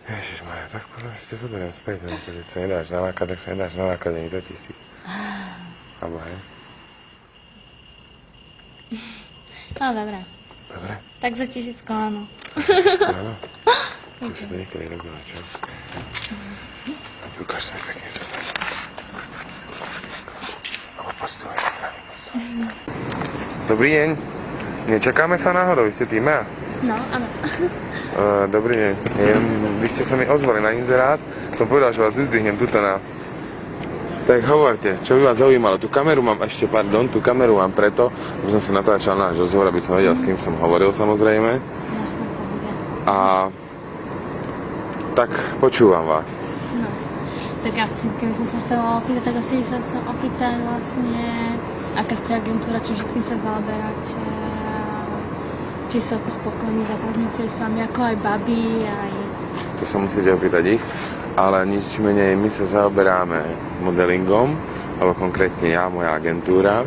Ježišmarja, tak potom si to zoberiem späť, no, keď sa nedáš nalákať, tak sa nedáš nalákať ani za 1000. Abo hej. No, dobré. Dobre? Tak za 1000 áno. Áno. To si to niekedy robila, čo? Ukáž sa mi pekne sa sa. Abo po z druhej strany, Dobrý deň. Nečakáme sa náhodou, vy ste týma? No, áno. Dobrý deň. Vy ste sa mi ozvali na inzerát. Som povedal, že vás vyzdvihnem tuto na... Tak hovorte, čo by vás zaujímalo? Tú kameru mám preto, že som si natáčal náš rozhovor, aby som vedel, s kým som hovoril, samozrejme. Jasne, pohodia. A... Tak, počúvam vás. No, tak asi, keby som sa chcela opýtať, tak asi sa opýtať vlastne, aká ste agentúra, čo všetkým sa zaoberáte, či sú ako spokojní zákazníci s vami, ako aj babi, aj... To sa musíte opýtať ich, ale nič menej my sa zaoberáme modelingom, alebo konkrétne ja, moja agentúra,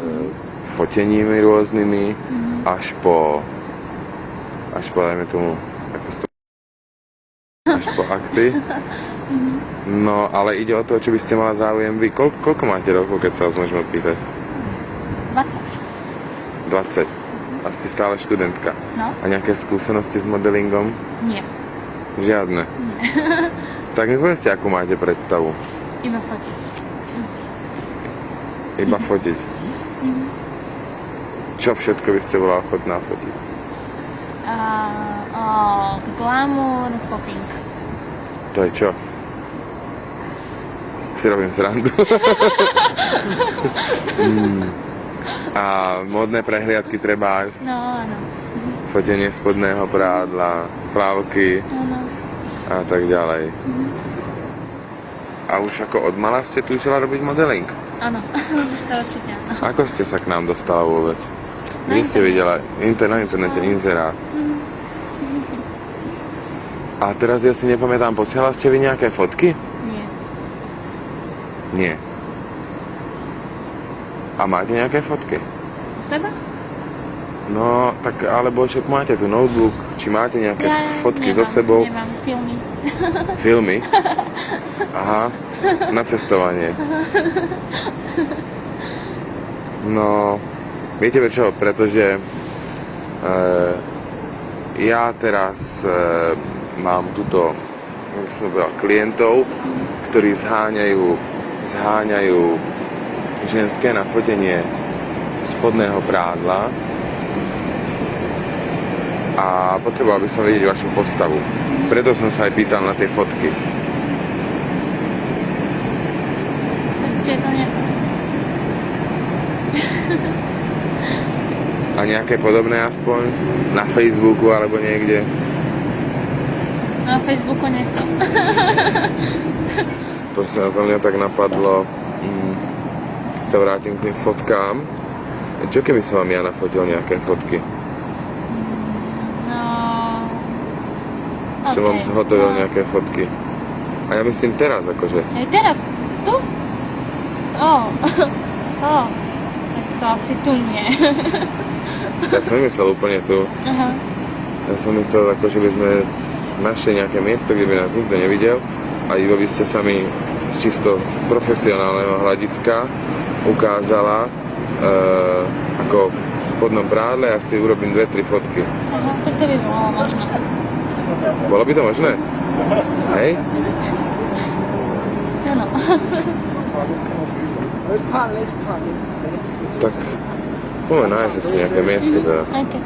foteními rôznymi, až po, dajme tomu, až po akty. No, ale ide o to, čo by ste mala záujem vy. Koľko máte rokov, keď sa vás môžeme opýtať? 20. 20. A ste stále študentka. No. A nejaké skúsenosti s modelingom? Nie. Žiadne? Nie. Tak mi povedzte, akú máte predstavu. Iba fotiť. Iba fotiť. Čo všetko by ste bola ochotná fotiť? Glamour, popping. To je čo? Si robím srandu. A módne prehliadky trebárs. No, áno. Fotenie spodného prádla, plavky Áno. a tak ďalej. A už ako od mala ste túžila robiť modeling? Áno, už to určite áno. Ako ste sa k nám dostala vôbec? Kde ste videla? Na internete, inzerát. A teraz ja si nepamätám, posielala ste vy nejaké fotky? Nie. Nie. A máte nejaké fotky? U seba? No, tak alebo však máte tu notebook, či máte nejaké fotky so sebou? Nemám, filmy. Filmy? Aha, na cestovanie. No, viete prečo? Pretože ja teraz mám tuto, jak som povedal, klientov, ktorí zháňajú ženské na fotenie spodného prádla a potreboval by som vedieť vašu postavu. Preto som sa aj pýtal na tie fotky. Takže to neviem. A nejaké podobné aspoň? Na Facebooku alebo niekde? Na Facebooku nie som. Prosím vás, za mňa tak napadlo, keď sa vrátim k tým fotkám. Čo keby som vám ja nafotil nejaké fotky? No... Som vám zhotovil nejaké fotky. A ja myslím teraz, akože. Teraz? Tu? Tak to asi tu nie. Ja som nemyslel úplne tu. Aha. Ja som myslel, akože by sme našli nejaké miesto, kde by nás nikto nevidel a iba by ste sa mi z čisto profesionálneho hľadiska ukázala ako v spodnom prádle a si urobím 2-3 fotky. Aha, tak to by bolo možné. Bolo by to možné? Hej? Áno. Tak poďme nájsť si nejaké miesto teda. Okay.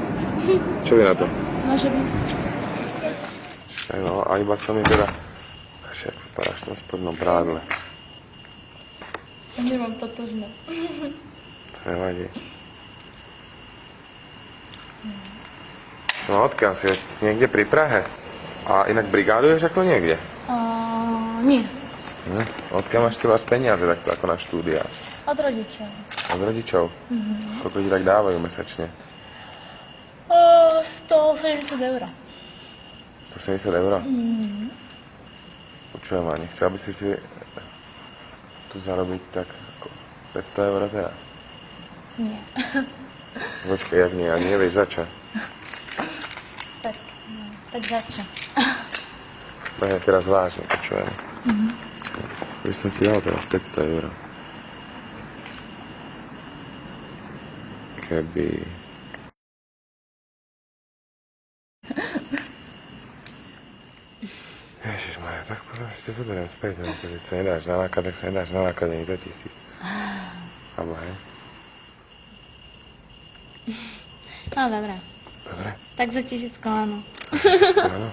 Čo vy na to? Môže byť. No, a iba sa mi teda ukáže, ako vypadáš v tom spodnom prádle. Nemám totožné. To nevadí. No odkiaľ si? Niekde pri Prahe? A inak brigáduješ ako niekde? Nie. Odkiaľ máš vás peniaze takto ako na štúdia? Od rodičov. Od rodičov? Koľko ti tak dávajú mesačne? 180 eur. 170 eur? Počujem ma, nechcel by si tu zarobiť tak ako 500 eur teraz? Nie. Počkaj, jak nie? A nevieš za čo? Tak za čo? úplne teraz vážne, počujem. By som ti dal teraz 500 eur. Keby... Ježišmaria, tak potom si to zoberiem späť, no, keď sa nedáš nalákať, tak sa nedáš nalákať ani za 1000. Abo hej? No, dobré. Dobre? Tak za 1000 áno. Áno.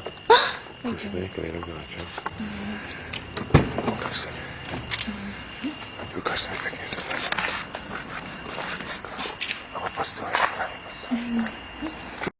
Už si to niekedy robila, čo? Ukáž sa mi. Ukáž sa mi, pekne sa zadám. Alebo po z druhej strany, po z druhej strany.